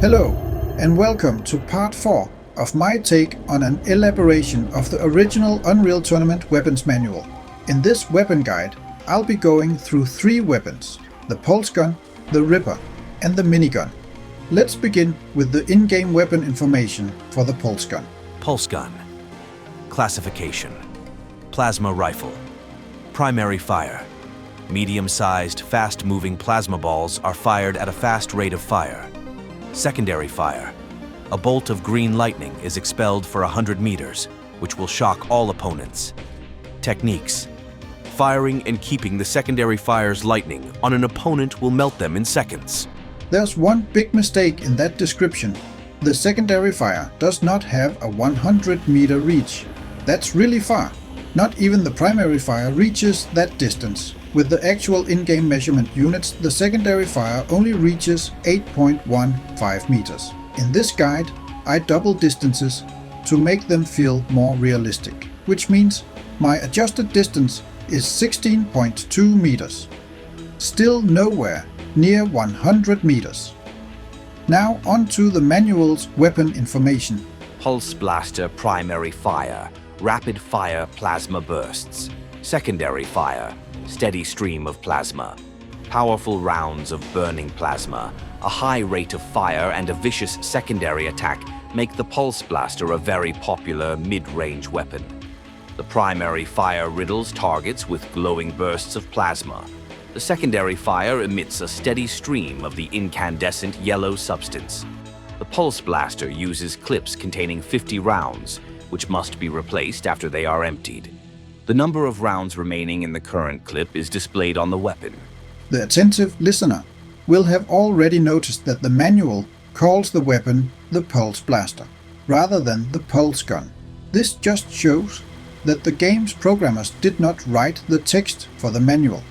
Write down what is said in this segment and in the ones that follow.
Hello, and welcome to part 4 of my take on an elaboration of the original Unreal Tournament weapons manual. In this weapon guide, I'll be going through 3 weapons: the pulse gun, the Ripper, and the minigun. Let's begin with the in-game weapon information for the pulse gun. Pulse gun. Classification: plasma rifle. Primary fire: medium-sized, fast-moving plasma balls are fired at a fast rate of fire. Secondary fire: a bolt of green lightning is expelled for 100 meters, which will shock all opponents. Techniques: firing and keeping the secondary fire's lightning on an opponent will melt them in seconds. There's one big mistake in that description. The secondary fire does not have a 100-meter reach. That's really far. Not even the primary fire reaches that distance. With the actual in-game measurement units, the secondary fire only reaches 8.15 meters. In this guide, I double distances to make them feel more realistic, which means my adjusted distance is 16.2 meters. Still nowhere near 100 meters. Now on to the manual's weapon information. Pulse blaster primary fire, rapid fire plasma bursts. Secondary fire, steady stream of plasma. Powerful rounds of burning plasma, a high rate of fire and a vicious secondary attack make the pulse blaster a very popular mid-range weapon. The primary fire riddles targets with glowing bursts of plasma. The secondary fire emits a steady stream of the incandescent yellow substance. The pulse blaster uses clips containing 50 rounds, which must be replaced after they are emptied. The number of rounds remaining in the current clip is displayed on the weapon. The attentive listener will have already noticed that the manual calls the weapon the pulse blaster, rather than the pulse gun. This just shows that the game's programmers did not write the text for the manual.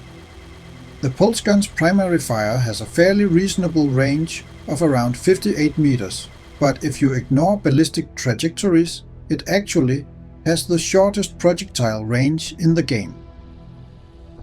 The pulse gun's primary fire has a fairly reasonable range of around 58 meters, but if you ignore ballistic trajectories, it actually has the shortest projectile range in the game.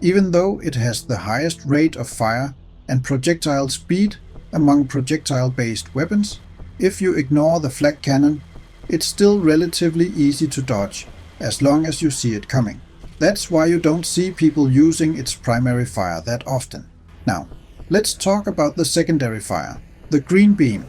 Even though it has the highest rate of fire and projectile speed among projectile-based weapons, if you ignore the flak cannon, it's still relatively easy to dodge as long as you see it coming. That's why you don't see people using its primary fire that often. Now, let's talk about the secondary fire, the green beam.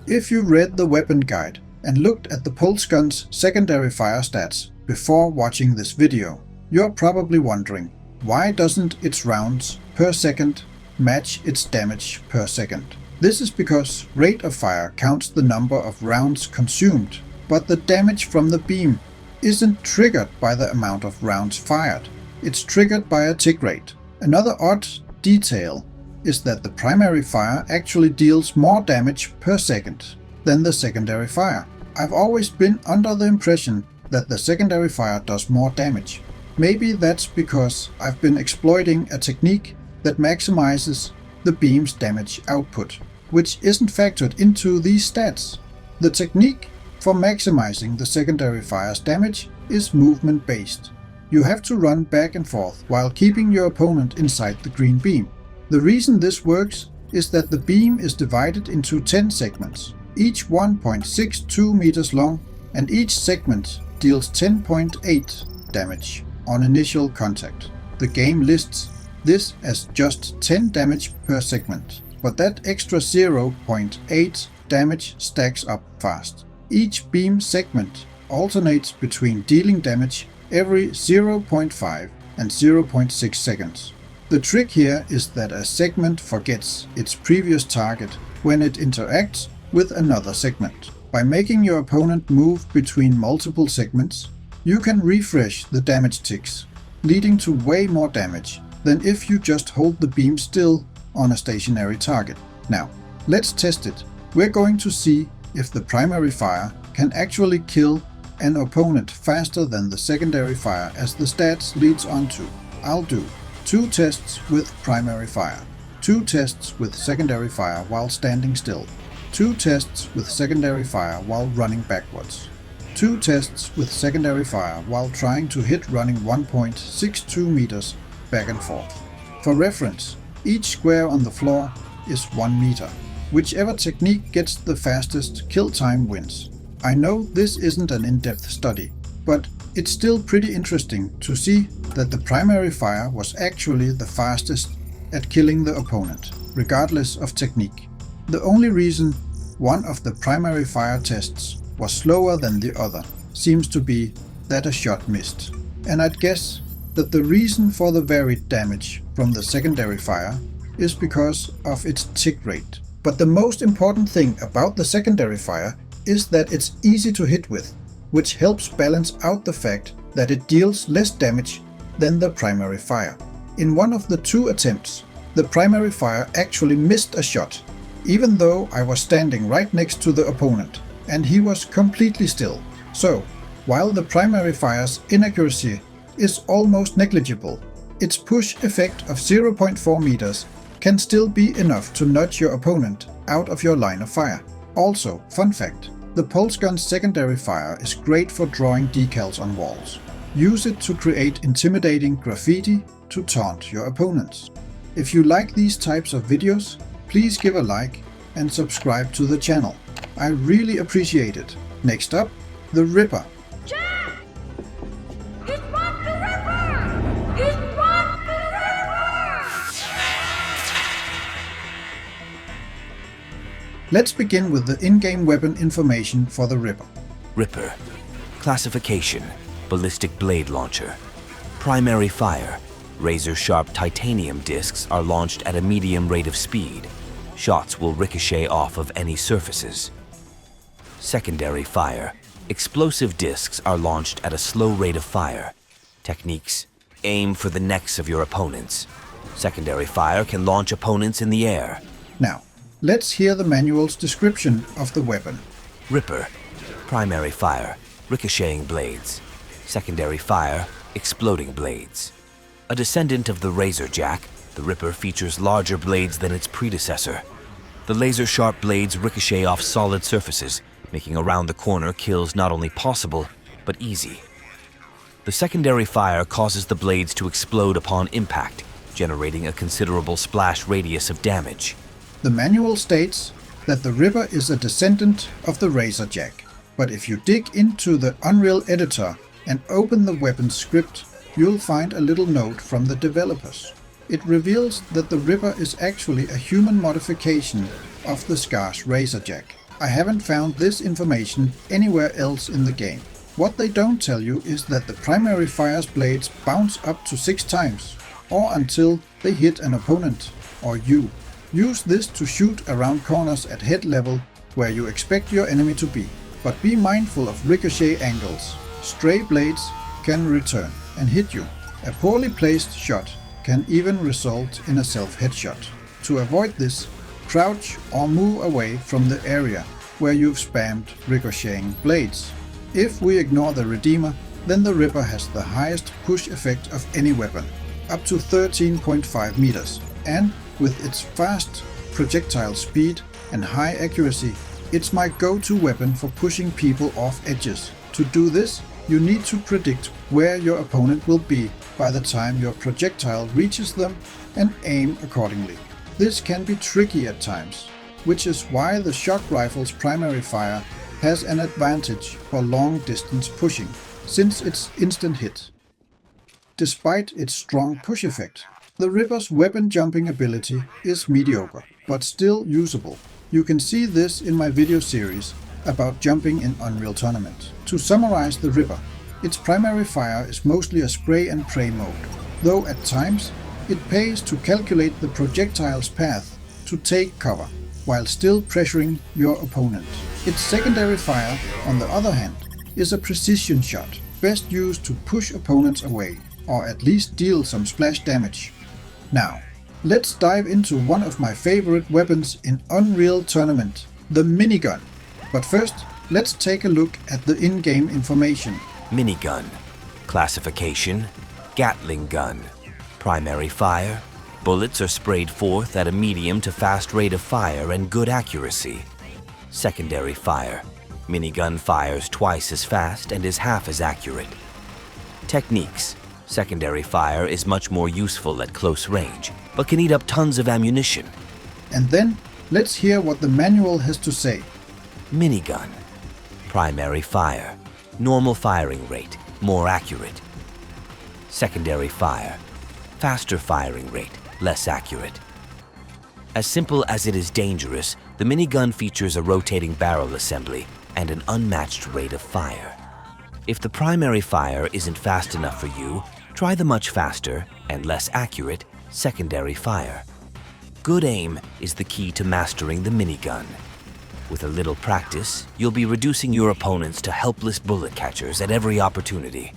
If you read the weapon guide and looked at the pulse gun's secondary fire stats before watching this video, you're probably wondering, why doesn't its rounds per second match its damage per second? This is because rate of fire counts the number of rounds consumed, but the damage from the beam isn't triggered by the amount of rounds fired. It's triggered by a tick rate. Another odd detail is that the primary fire actually deals more damage per second than the secondary fire. I've always been under the impression that the secondary fire does more damage. Maybe that's because I've been exploiting a technique that maximizes the beam's damage output, which isn't factored into these stats. The technique for maximizing the secondary fire's damage is movement based. You have to run back and forth while keeping your opponent inside the green beam. The reason this works is that the beam is divided into 10 segments, each 1.62 meters long, and each segment deals 10.8 damage on initial contact. The game lists this as just 10 damage per segment, but that extra 0.8 damage stacks up fast. Each beam segment alternates between dealing damage every 0.5 and 0.6 seconds. The trick here is that a segment forgets its previous target when it interacts with another segment. By making your opponent move between multiple segments, you can refresh the damage ticks, leading to way more damage than if you just hold the beam still on a stationary target. Now, let's test it. We're going to see if the primary fire can actually kill an opponent faster than the secondary fire, as the stats leads on to. I'll do 2 tests with primary fire, 2 tests with secondary fire while standing still, 2 tests with secondary fire while running backwards, 2 tests with secondary fire while trying to hit running 1.62 meters back and forth. For reference, each square on the floor is 1 meter. Whichever technique gets the fastest kill time wins. I know this isn't an in-depth study, but it's still pretty interesting to see that the primary fire was actually the fastest at killing the opponent, regardless of technique. The only reason one of the primary fire tests was slower than the other seems to be that a shot missed. And I'd guess that the reason for the varied damage from the secondary fire is because of its tick rate. But the most important thing about the secondary fire is that it's easy to hit with, which helps balance out the fact that it deals less damage than the primary fire. In one of the 2 attempts, the primary fire actually missed a shot, even though I was standing right next to the opponent and he was completely still. So, while the primary fire's inaccuracy is almost negligible, its push effect of 0.4 meters can still be enough to nudge your opponent out of your line of fire. Also, fun fact, the pulse gun's secondary fire is great for drawing decals on walls. Use it to create intimidating graffiti to taunt your opponents. If you like these types of videos, please give a like and subscribe to the channel. I really appreciate it. Next up, the Ripper. Jack! It was the Ripper! It was the Ripper! Let's begin with the in-game weapon information for the Ripper. Ripper. Classification: ballistic blade launcher. Primary fire: razor-sharp titanium discs are launched at a medium rate of speed. Shots will ricochet off of any surfaces. Secondary fire: explosive discs are launched at a slow rate of fire. Techniques: aim for the necks of your opponents. Secondary fire can launch opponents in the air. Now, let's hear the manual's description of the weapon. Ripper. Primary fire: ricocheting blades. Secondary fire: exploding blades. A descendant of the Razor Jack, the Ripper features larger blades than its predecessor. The laser-sharp blades ricochet off solid surfaces, making around-the-corner kills not only possible, but easy. The secondary fire causes the blades to explode upon impact, generating a considerable splash radius of damage. The manual states that the Ripper is a descendant of the Razor Jack, but if you dig into the Unreal Editor and open the weapon script, you'll find a little note from the developers. It reveals that the Ripper is actually a human modification of the scarce Razor Jack. I haven't found this information anywhere else in the game. What they don't tell you is that the primary fire's blades bounce up to 6 times, or until they hit an opponent, or you. Use this to shoot around corners at head level where you expect your enemy to be, but be mindful of ricochet angles. Stray blades can return and hit you. A poorly placed shot can even result in a self-headshot. To avoid this, crouch or move away from the area where you've spammed ricocheting blades. If we ignore the Redeemer, then the Ripper has the highest push effect of any weapon, up to 13.5 meters, and with its fast projectile speed and high accuracy, it's my go-to weapon for pushing people off edges. To do this, you need to predict where your opponent will be by the time your projectile reaches them and aim accordingly. This can be tricky at times, which is why the shock rifle's primary fire has an advantage for long-distance pushing, since it's instant hit. Despite its strong push effect, the Ripper's weapon jumping ability is mediocre, but still usable. You can see this in my video series about jumping in Unreal Tournament. To summarize the Ripper, its primary fire is mostly a spray and pray mode, though at times it pays to calculate the projectile's path to take cover, while still pressuring your opponent. Its secondary fire, on the other hand, is a precision shot, best used to push opponents away, or at least deal some splash damage. Now, let's dive into one of my favorite weapons in Unreal Tournament, the Minigun. But first, let's take a look at the in-game information. Minigun. Classification: Gatling gun. Primary fire: bullets are sprayed forth at a medium to fast rate of fire and good accuracy. Secondary fire: minigun fires twice as fast and is half as accurate. Techniques: secondary fire is much more useful at close range, but can eat up tons of ammunition. And then, Let's hear what the manual has to say. Minigun. Primary fire. Normal firing rate. More accurate. Secondary fire. Faster firing rate. Less accurate. As simple as it is dangerous, the minigun features a rotating barrel assembly and an unmatched rate of fire. If the primary fire isn't fast enough for you, try the much faster and less accurate secondary fire. Good aim is the key to mastering the minigun. With a little practice, you'll be reducing your opponents to helpless bullet catchers at every opportunity.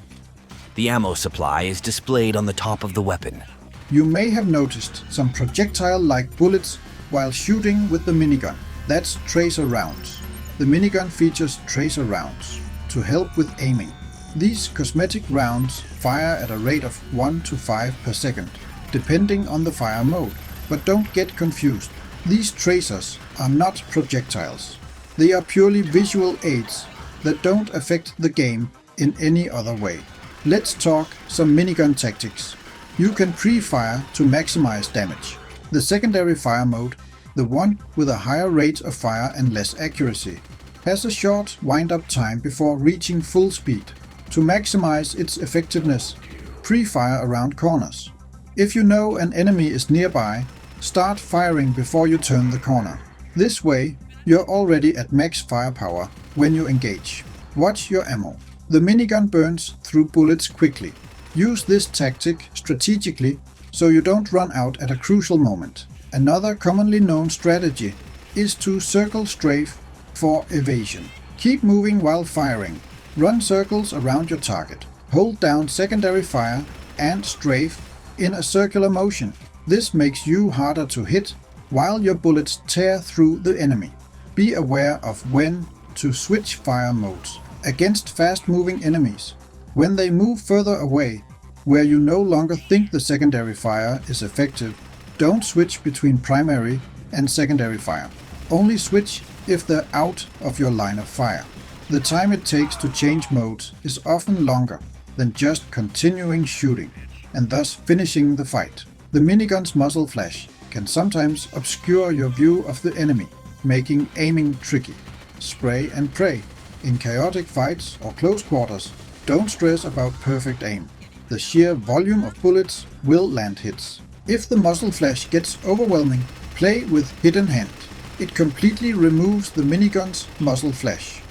The ammo supply is displayed on the top of the weapon. You may have noticed some projectile-like bullets while shooting with the minigun. That's tracer rounds. The minigun features tracer rounds to help with aiming. These cosmetic rounds fire at a rate of 1 to 5 per second, depending on the fire mode. But don't get confused. These tracers are not projectiles. They are purely visual aids that don't affect the game in any other way. Let's talk some minigun tactics. You can pre-fire to maximize damage. The secondary fire mode, the one with a higher rate of fire and less accuracy, has a short wind-up time before reaching full speed. To maximize its effectiveness, pre-fire around corners. If you know an enemy is nearby, start firing before you turn the corner. This way, you're already at max firepower when you engage. Watch your ammo. The minigun burns through bullets quickly. Use this tactic strategically so you don't run out at a crucial moment. Another commonly known strategy is to circle strafe for evasion. Keep moving while firing. Run circles around your target. Hold down secondary fire and strafe in a circular motion. This makes you harder to hit while your bullets tear through the enemy. Be aware of when to switch fire modes. Against fast-moving enemies, when they move further away, where you no longer think the secondary fire is effective, don't switch between primary and secondary fire. Only switch if they're out of your line of fire. The time it takes to change modes is often longer than just continuing shooting, and thus finishing the fight. The minigun's muzzle flash can sometimes obscure your view of the enemy, making aiming tricky. Spray and pray. In chaotic fights or close quarters, don't stress about perfect aim. The sheer volume of bullets will land hits. If the muzzle flash gets overwhelming, play with hidden hand. It completely removes the minigun's muzzle flash.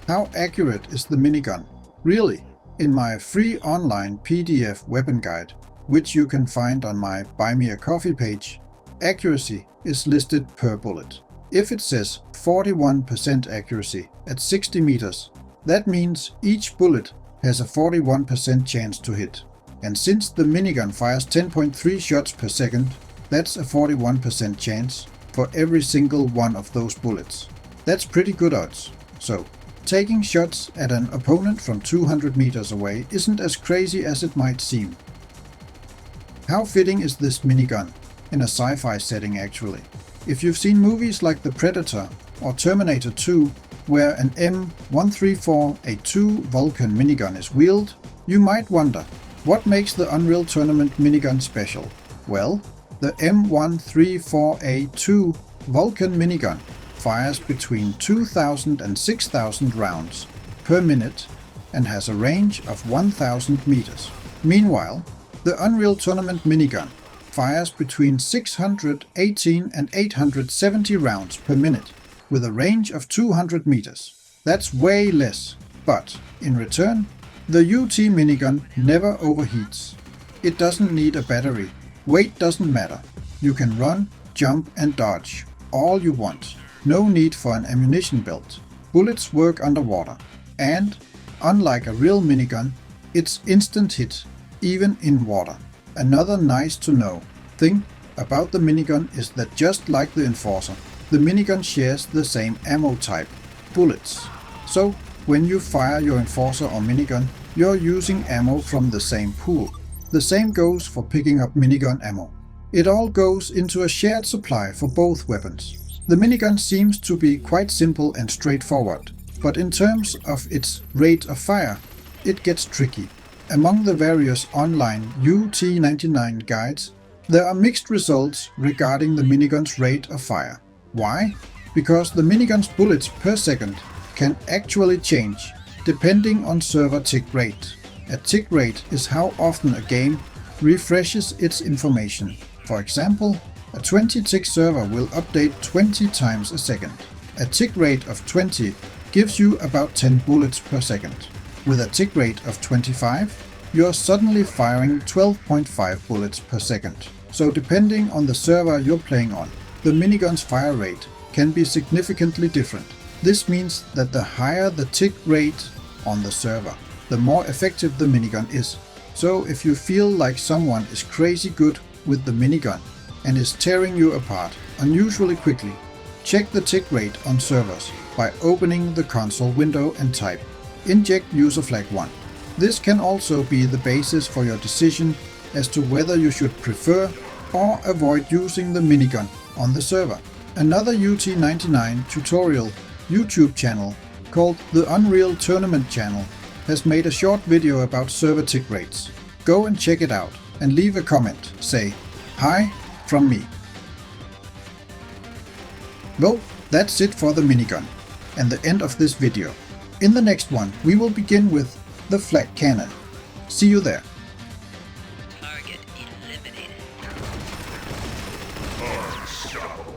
How accurate is the minigun? Really? In my free online PDF weapon guide, which you can find on my Buy Me a Coffee page, accuracy is listed per bullet. If it says 41% accuracy at 60 meters, that means each bullet has a 41% chance to hit. And since the minigun fires 10.3 shots per second, that's a 41% chance for every single one of those bullets. That's pretty good odds. So, taking shots at an opponent from 200 meters away isn't as crazy as it might seem. How fitting is this minigun in a sci-fi setting actually? If you've seen movies like The Predator or Terminator 2, where an M134A2 Vulcan minigun is wheeled, you might wonder, what makes the Unreal Tournament minigun special? Well, the M134A2 Vulcan minigun fires between 2,000 and 6,000 rounds per minute and has a range of 1,000 meters. Meanwhile, the Unreal Tournament minigun fires between 618 and 870 rounds per minute, with a range of 200 meters. That's way less, but in return, the UT minigun never overheats. It doesn't need a battery. Weight doesn't matter. You can run, jump and dodge all you want. No need for an ammunition belt. Bullets work underwater. And, unlike a real minigun, it's instant hit, even in water. Another nice to know thing about the minigun is that just like the Enforcer, the minigun shares the same ammo type, bullets. So, when you fire your Enforcer or minigun, you're using ammo from the same pool. The same goes for picking up minigun ammo. It all goes into a shared supply for both weapons. The minigun seems to be quite simple and straightforward, but in terms of its rate of fire, it gets tricky. Among the various online UT99 guides, there are mixed results regarding the minigun's rate of fire. Why? Because the minigun's bullets per second can actually change depending on server tick rate. A tick rate is how often a game refreshes its information. For example, a 20 tick server will update 20 times a second. A tick rate of 20 gives you about 10 bullets per second. With a tick rate of 25, you are suddenly firing 12.5 bullets per second. So depending on the server you're playing on, the minigun's fire rate can be significantly different. This means that the higher the tick rate on the server, the more effective the minigun is. So if you feel like someone is crazy good with the minigun and is tearing you apart unusually quickly, check the tick rate on servers by opening the console window and type inject user flag 1. This can also be the basis for your decision as to whether you should prefer or avoid using the minigun on the server. Another UT99 tutorial YouTube channel called the Unreal Tournament channel has made a short video about server tick rates. Go and check it out and leave a comment. Say, "Hi from me." Well, that's it for the minigun and the end of this video. In the next one, we will begin with the flak cannon. See you there. Target eliminated. Unstoppable.